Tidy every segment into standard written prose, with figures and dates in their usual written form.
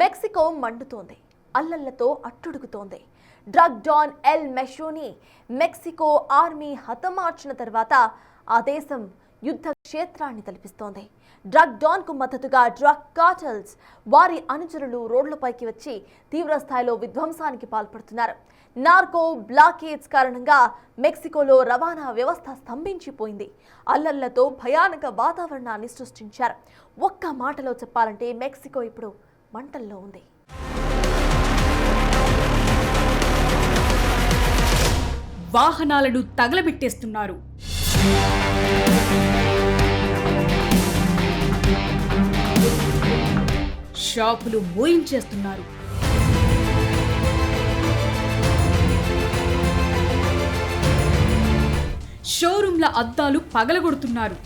Mexico మండుతోంది, అల్లర్లతో అట్టుడుగుతోంది. Drug don El Mencho Mexico army హతమార్చిన తర్వాత ఆ దేశం యుద్ధ క్షేత్రాన్ని తలపిస్తోంది. డ్రగ్ డాన్ కు మద్దతుగా డ్రగ్ కార్టెల్స్ వారి అనుచరులు రోడ్లపైకి వచ్చి తీవ్ర స్థాయిలో విధ్వంసానికి పాల్పడుతున్నారు. నార్కో బ్లాకేడ్స్ కారణంగా మెక్సికోలో రవాణా వ్యవస్థ స్తంభించిపోయింది. అల్లర్లతో భయానక వాతావరణాన్ని సృష్టించారు. ఒక్క మాటలో చెప్పాలంటే మెక్సికో ఇప్పుడు మంటల్లో ఉంది. వాహనాలను తగలబెట్టేస్తున్నారు. షాపులు మోయించేస్తున్నారు. షోరూంల అద్దాలు పగలగొడుతున్నారు.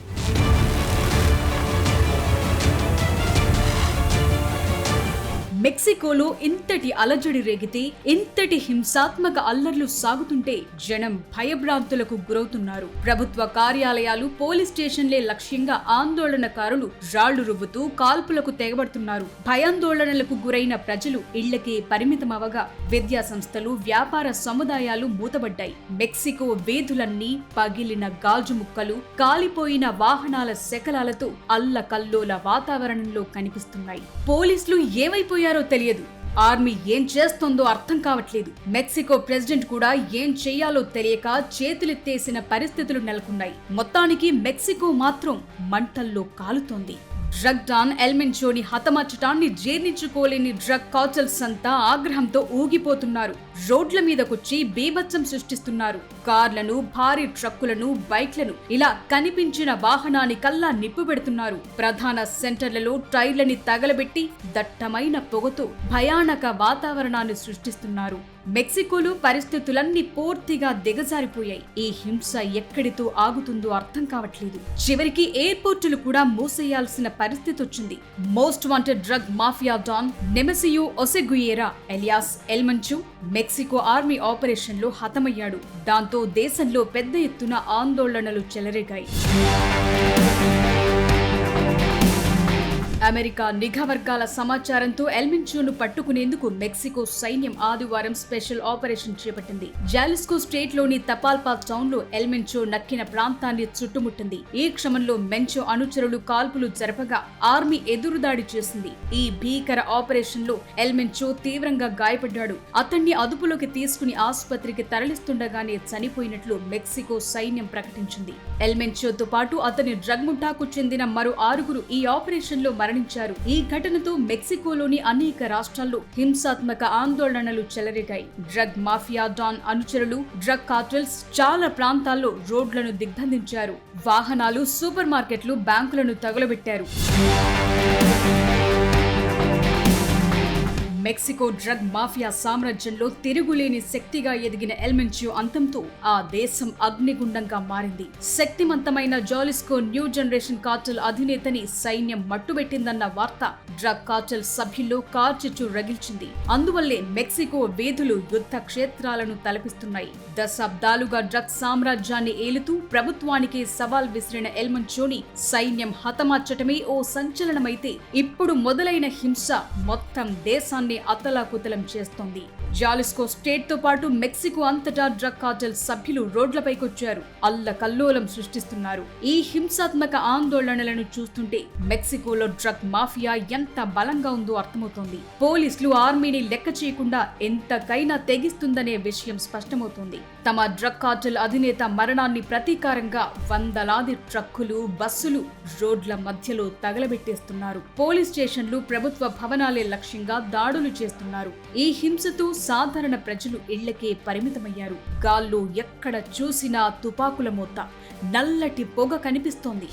మెక్సికోలో ఇంతటి అలజడి రేగితే, ఇంతటి హింసాత్మక అల్లర్లు సాగుతుంటే జనం భయభ్రాంతులకు గురవుతున్నారు. ప్రభుత్వ కార్యాలయాలు, పోలీస్ స్టేషన్లే లక్ష్యంగా ఆందోళనకారులు రాళ్లు రువ్వుతూ కాల్పులకు తెగబడుతున్నారు. భయాందోళనలకు గురైన ప్రజలు ఇళ్లకే పరిమితమవగా విద్యా సంస్థలు, వ్యాపార సముదాయాలు మూతబడ్డాయి. మెక్సికో వీధులన్నీ పగిలిన గాజు ముక్కలు, కాలిపోయిన వాహనాల శకలాలతో అల్లకల్లోల వాతావరణంలో కనిపిస్తున్నాయి. పోలీసులు ఏమైపోయారు తెలియదు. ఆర్మీ ఏం చేస్తోందో అర్థం కావట్లేదు. మెక్సికో ప్రెసిడెంట్ కూడా ఏం చెయ్యాలో తెలియక చేతులెత్తేసిన పరిస్థితులు నెలకొన్నాయి. మొత్తానికి మెక్సికో మాత్రం మంటల్లో కాలుతోంది. డ్రగ్ డాన్ ఎల్ మెషోని హతమార్చటాన్ని జీర్ణించుకోలేని డ్రగ్ కార్టెల్స్ అంతా ఆగ్రహంతో ఊగిపోతున్నారు. రోడ్ల మీదకొచ్చి బీభత్సం సృష్టిస్తున్నారు. కార్లను, భారీ ట్రక్కులను, బైక్లను, ఇలా కనిపించిన వాహనానికల్లా నిప్పు పెడుతున్నారు. ప్రధాన సెంటర్లలో టైర్లని తగలబెట్టి దట్టమైన పొగతో భయానక వాతావరణాన్ని సృష్టిస్తున్నారు. మెక్సికోలో పరిస్థితులన్నీ పూర్తిగా దిగజారిపోయాయి. ఈ హింస ఎక్కడితో ఆగుతుందో అర్థం కావట్లేదు. చివరికి ఎయిర్పోర్టులు కూడా మూసేయాల్సిన పరిస్థితి వచ్చింది. Most wanted drug mafia don Nemesio Oseguera alias El Mencho Mexico army ఆపరేషన్లో హతమయ్యాడు. దాంతో దేశంలో పెద్ద ఎత్తున ఆందోళనలు చెలరేగాయి. అమెరికా నిఘా వర్గాల సమాచారంతో ఎల్ మెషోను పట్టుకునేందుకు మెక్సికో సైన్యం ఆదివారం స్పెషల్ ఆపరేషన్ చేపట్టింది. జాలిస్కో స్టేట్ లోని తపాల్పా టౌన్ లో ఎల్ మెషో నక్కిన ప్రాంతాన్ని చుట్టుముట్టింది. ఈ క్రమంలో మెషో అనుచరులు కాల్పులు జరపగా ఆర్మీ ఎదురుదాడి చేసింది. ఈ భీకర ఆపరేషన్ లో ఎల్ మెషో తీవ్రంగా గాయపడ్డాడు. అతన్ని అదుపులోకి తీసుకుని ఆసుపత్రికి తరలిస్తుండగానే చనిపోయినట్లు మెక్సికో సైన్యం ప్రకటించింది. ఎల్ మెషోతో పాటు అతని డ్రగ్ ముఠాకు చెందిన మరో 6 ఈ ఆపరేషన్ లో మరణించారు. ఈ ఘటనతో మెక్సికోలోని అనేక రాష్ట్రాల్లో హింసాత్మక ఆందోళనలు చెలరేగాయి. డ్రగ్ మాఫియా డాన్ అనుచరులు, డ్రగ్ కార్టెల్స్ చాలా ప్రాంతాల్లో రోడ్లను దిగ్బంధించారు. వాహనాలు, సూపర్ మార్కెట్లు, బ్యాంకులను తగులబెట్టారు. మెక్సికో డ్రగ్ మాఫియా సామ్రాజ్యంలో తిరుగులేని శక్తిగా ఎదిగిన ఎల్ మెషో అంతంతో ఆ దేశం అగ్నిగుండంగా మారింది. శక్తిమంతమైన జాలిస్కో న్యూ జనరేషన్ కార్టెల్ అధినేతని సైన్యం మట్టుబెట్టిందన్న వార్త డ్రగ్ కార్టెల్ సభ్యుల్లో కార్చిచ్చు రగిల్చింది. అందువల్లే మెక్సికో వీధులు యుద్ధ క్షేత్రాలను తలపిస్తున్నాయి. దశాబ్దాలుగా డ్రగ్ సామ్రాజ్యాన్ని ఏలుతూ ప్రభుత్వానికి సవాల్ విసిరిన ఎల్ మెషోని సైన్యం హతమార్చటమే ఓ సంచలనమైతే, ఇప్పుడు మొదలైన హింస మొత్తం దేశాన్ని అతలాకుతలం చేస్తోంది. జాలిస్కో స్టేట్ తో పాటు మెక్సికో అంతటా డ్రగ్ కార్టెల్ సభ్యులు రోడ్లపైకొచ్చారు. అల్లకల్లోలం సృష్టిస్తున్నారు. ఈ హింసాత్మక ఆందోళనలను చూస్తుంటే మెక్సికోలో డ్రగ్ మాఫియా ఎంత బలంగా ఉందో అర్థమవుతోంది. పోలీసులు ఆర్మీని లెక్క చేయకుండా ఎంతకైనా తెగిస్తుందనే విషయం స్పష్టమవుతోంది. తమ డ్రగ్ కార్టెల్ అధినేత మరణాన్ని ప్రతీకారంగా వందలాది ట్రక్కులు, బస్సులు రోడ్ల మధ్యలో తగలబెట్టేస్తున్నారు. పోలీస్ స్టేషన్లు, ప్రభుత్వ భవనాలే లక్ష్యంగా దాడులు చేస్తున్నారు. ఈ హింసతో సాధారణ ప్రజలు ఇళ్లకే పరిమితమయ్యారు. గాల్లో ఎక్కడ చూసినా తుపాకుల మోత, నల్లటి పొగ కనిపిస్తోంది.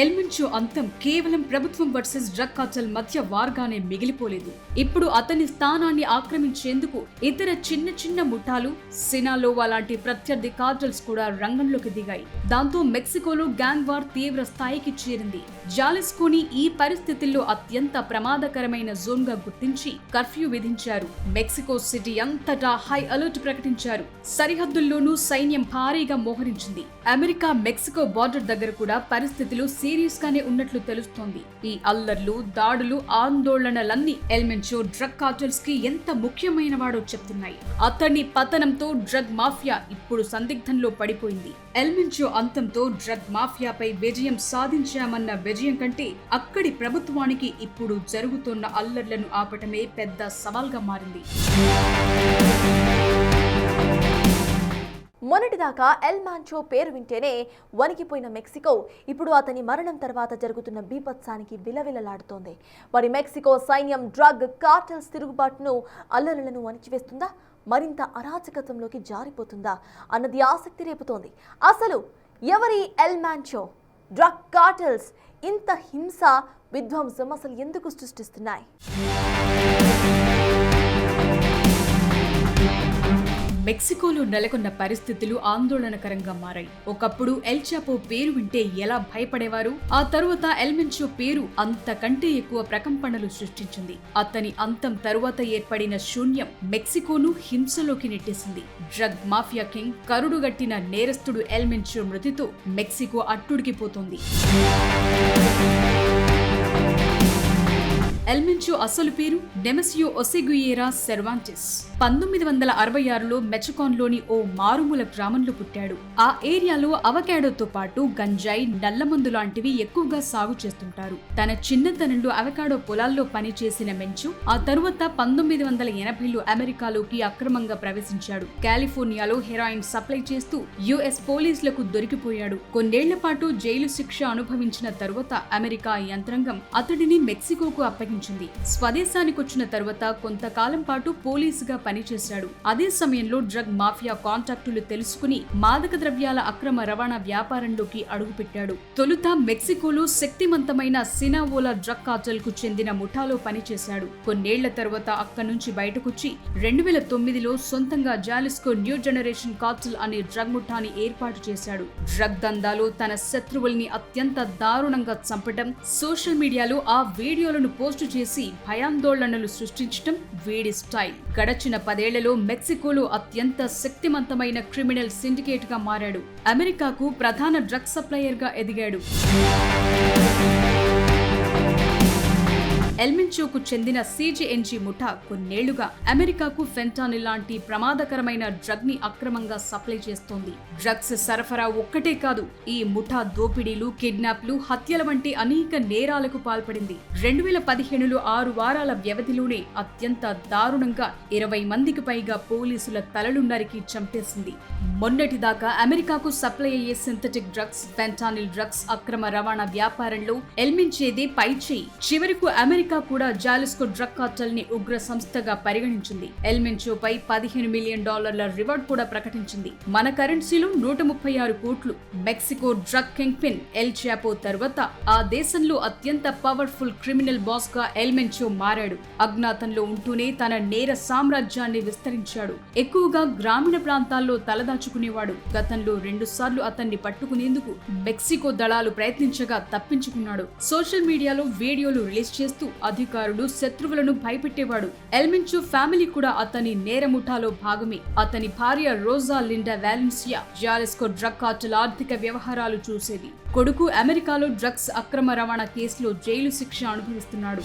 ఎల్ మెషో అంతం కేవలం ప్రభుత్వం వర్సెస్ డ్రగ్ కార్టెల్ మధ్య వార్గానే మిగిలిపోలేదు. ఇప్పుడు అతని స్థానాన్ని ఆక్రమించేందుకు ఇతర చిన్న చిన్న ముఠాలు, సినాలోవా లాంటి ప్రత్యర్థి కార్టెల్స్ కూడా రంగంలోకి దిగాయి. దాంతో మెక్సికోలో గ్యాంగ్ వార్ తీవ్ర స్థాయికి చేరింది. జాలిస్కోని ఈ పరిస్థితుల్లో అత్యంత ప్రమాదకరమైన జోన్ గా గుర్తించి కర్ఫ్యూ విధించారు. మెక్సికో సిటీ అంతటా హై అలర్ట్ ప్రకటించారు. సరిహద్దుల్లోనూ సైన్యం భారీగా మోహరించింది. అమెరికా మెక్సికో బార్డర్ దగ్గర కూడా పరిస్థితులు సీరియస్ గానే ఉన్నట్లు తెలుస్తోంది. ఈ అల్లర్లు, దాడులు, ఆందోళనలన్నీ ఎల్ మెన్చో డ్రగ్ కార్టెల్స్ కి ఎంత ముఖ్యమైన వాడో చెప్తున్నాయి. అతని పతనంతో డ్రగ్ మాఫియా ఇప్పుడు సందిగ్ధంలో పడిపోయింది. ఎల్ మెన్చో అంతంతో డ్రగ్ మాఫియాపై విజయం సాధించామన్న విజయం కంటే అక్కడి ప్రభుత్వానికి ఇప్పుడు జరుగుతున్న అల్లర్లను ఆపటమే పెద్ద సవాల్గా మారింది. మొన్నటిదాకా ఎల్ మాంచో పేరు వింటేనే వణికిపోయిన మెక్సికో ఇప్పుడు అతని మరణం తర్వాత జరుగుతున్న బీభత్సానికి విలవిలలాడుతోంది. మరి మెక్సికో సైన్యం డ్రగ్ కార్టెల్స్ తిరుగుబాటును, అల్లర్లను అణిచివేస్తుందా, మరింత అరాచకత్వంలోకి జారిపోతుందా అన్నది ఆసక్తి రేపుతోంది. అసలు ఎవరి ఎల్ మాంచో? డ్రగ్ కార్టెల్స్ ఇంత హింస, విధ్వంసం అసలు ఎందుకు సృష్టిస్తున్నాయి? మెక్సికోలో నెలకొన్న పరిస్థితులు ఆందోళనకరంగా మారాయి. ఒకప్పుడు ఎల్ చాపో పేరు వింటే ఎలా భయపడేవారు, ఆ తరువాత ఎల్ మెన్చో పేరు అంతకంటే ఎక్కువ ప్రకంపనలు సృష్టించింది. అతని అంతం తరువాత ఏర్పడిన శూన్యం మెక్సికోను హింసలోకి నెట్టేసింది. డ్రగ్ మాఫియా కింగ్, కరుడుగట్టిన నేరస్తుడు ఎల్ మెన్చో మృతితో మెక్సికో అట్టుడికిపోతోంది. ఎల్ మెన్చో అసలు పేరు నెమెసియో ఒసెగుయేరా సెర్వాంటెస్. 1966లో మెచకాన్లోని ఓ మారుమూల గ్రామంలో పుట్టాడు. ఆ ఏరియాలో అవకాడోతో పాటు గంజాయి, నల్లమందు లాంటివి ఎక్కువగా సాగు చేస్తుంటారు. తన చిన్నతనంలో అవకాడో పొలాల్లో పనిచేసిన మెన్చో ఆ తరువాత 1980లో అమెరికాలోకి అక్రమంగా ప్రవేశించాడు. కాలిఫోర్నియాలో హెరాయిన్ సప్లై చేస్తూ యుఎస్ పోలీసులకు దొరికిపోయాడు. కొన్నేళ్ల పాటు జైలు శిక్ష అనుభవించిన తరువాత అమెరికా యంత్రాంగం అతడిని మెక్సికోకు అప్పగించింది. స్వదేశానికొచ్చిన తరువాత కొంతకాలం పాటు పోలీసుగా పనిచేశాడు. అదే సమయంలో డ్రగ్ మాఫియా కాంటాక్టులు తెలుసుకుని మాదక ద్రవ్యాల అక్రమ రవాణా వ్యాపారంలోకి అడుగుపెట్టాడు. తొలుత మెక్సికోలో శక్తివంతమైన సినావోలా డ్రగ్ కార్టెల్ కు చెందిన ముఠాలో పనిచేశాడు. కొన్నేళ్ల తరువాత అక్కడి నుంచి బయటకొచ్చి 2009లో సొంతంగా జాలిస్కో న్యూ జనరేషన్ కార్టెల్ అనే డ్రగ్ ముఠాని ఏర్పాటు చేశాడు. డ్రగ్ దందాలో తన శత్రువుల్ని అత్యంత దారుణంగా చంపటం, సోషల్ మీడియాలో ఆ వీడియోలను పోస్టు చేసి భయాందోళనలు సృష్టించటం వీడి స్టైల్. గడచిన 10 ఏళ్లలో మెక్సికోలో అత్యంత శక్తివంతమైన క్రిమినల్ సిండికేట్ గా మారాడు. అమెరికాకు ప్రధాన డ్రగ్ సప్లయర్ గా ఎదిగాడు. ఎల్ మెన్చోకు చెందిన సిజిఎన్జి ముఠా కొన్నేళ్లుగా అమెరికాకు ఫెంటానిల్ లాంటి ప్రమాదకరమైన డ్రగ్ ని అక్రమంగా సప్లై చేస్తోంది. డ్రగ్స్ సరఫరా ఒక్కటే కాదు, ఈ ముఠా దోపిడీలు, కిడ్నాప్లు, హత్యల వంటి అనేక నేరాలకు పాల్పడింది. 2015లో 6 వారాల వ్యవధిలోనే అత్యంత దారుణంగా 20 మందికి పైగా పోలీసుల తలలు నరికి చంపేసింది. మొన్నటిదాకా అమెరికాకు సప్లై అయ్యే సింథటిక్ డ్రగ్స్, ఫెంటానిల్ డ్రగ్స్ అక్రమ రవాణా వ్యాపారంలో ఎల్ మెన్చోదే పైచేయి. చివరకు అమెరికా కూడా జాలిస్కో డ్రగ్ కార్టెల్ ని ఉగ్ర సంస్థగా పరిగణించింది. ఎల్ మెన్చోపై $15 మిలియన్ రివార్డ్ కూడా ప్రకటించింది. మన కరెన్సీలో 136 కోట్లు. Mexico drug kingpin El Chapo తర్వాత ఆ దేశంలో అత్యంత పవర్ఫుల్ క్రిమినల్ బాస్ గా ఎల్ మెన్చో మారాడు. అజ్ఞాతంలో ఉంటూనే తన నేర సామ్రాజ్యాన్ని విస్తరించాడు. ఎక్కువగా గ్రామీణ ప్రాంతాల్లో తలదాచుకునేవాడు. గతంలో 2 సార్లు అతన్ని పట్టుకునేందుకు మెక్సికో దళాలు ప్రయత్నించగా తప్పించుకున్నాడు. సోషల్ మీడియాలో వీడియోలు రిలీజ్ చేస్తూ అధికారులు, శత్రువులను భయపెట్టేవాడు. ఎల్ మెన్చో ఫ్యామిలీ కూడా అతని నేరముఠాలో భాగమే. అతని భార్య Rosa Linda Valencia Jalisco drug cartel ఆర్థిక వ్యవహారాలు చూసేది. కొడుకు అమెరికాలో డ్రగ్స్ అక్రమ రవాణా కేసులో జైలు శిక్ష అనుభవిస్తున్నాడు.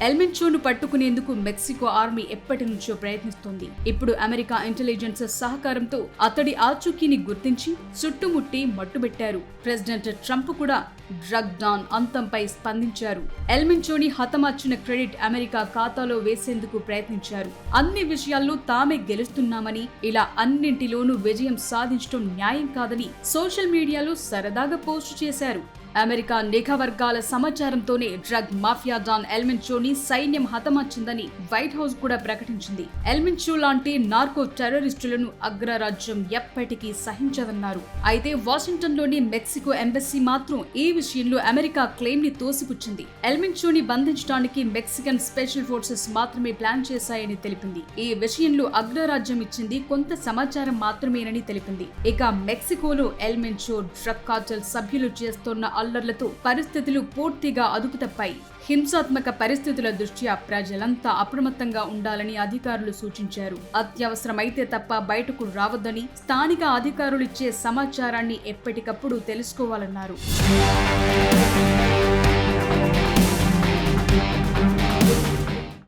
ఎల్ మెన్చోను పట్టుకునేందుకు మెక్సికో ఆర్మీ ఎప్పటి నుంచో ప్రయత్నిస్తోంది. ఇప్పుడు అమెరికా ఇంటెలిజెన్స్ సహకారంతో అతడి ఆచూకీని గుర్తించి చుట్టుముట్టి మట్టుబెట్టారు. ప్రెసిడెంట్ ట్రంప్ కూడా డ్రగ్ డాన్ అంతంపై స్పందించారు. ఎల్ మెన్చోని హతమార్చిన క్రెడిట్ అమెరికా ఖాతాలో వేసేందుకు ప్రయత్నించారు. అన్ని విషయాల్లో తామే గెలుస్తున్నామని, ఇలా అన్నింటిలోనూ విజయం సాధించడం న్యాయం కాదని సోషల్ మీడియాలో సరదాగా పోస్టు చేశారు. అమెరికా నిఘా వర్గాల సమాచారంతోనే డ్రగ్ మాఫియా డాన్ ఎల్ మెన్షోని సైన్యం హతమార్చిందని వైట్ హౌస్ కూడా ప్రకటించింది. ఎల్ మెన్షో లాంటి నార్కో టెర్రరిస్టులను అగ్రరాజ్యం ఎప్పటికీ సహించదన్నారు. అయితే వాషింగ్టన్ లోని మెక్సికో ఎంబసీ మాత్రం ఈ విషయంలో అమెరికా క్లెయిమ్ ని తోసిపుచ్చింది. ఎల్ మెన్షోని బంధించడానికి మెక్సికన్ స్పెషల్ ఫోర్సెస్ మాత్రమే ప్లాన్ చేశాయని తెలిపింది. ఈ విషయంలో అగ్రరాజ్యం ఇచ్చింది కొంత సమాచారం మాత్రమేనని తెలిపింది. ఇక మెక్సికోలో ఎల్ మెన్షో డ్రగ్ కార్టెల్ సభ్యులు చేస్తున్న అల్లర్లతో పరిస్థితులు పూర్తిగా అదుపు తప్పాయి. హింసాత్మక పరిస్థితుల దృష్ట్యా ప్రజలంతా అప్రమత్తంగా ఉండాలని అధికారులు సూచించారు. అత్యవసరమైతే తప్ప బయటకు రావద్దని, స్థానిక అధికారులిచ్చే సమాచారాన్ని ఎప్పటికప్పుడు తెలుసుకోవాలన్నారు.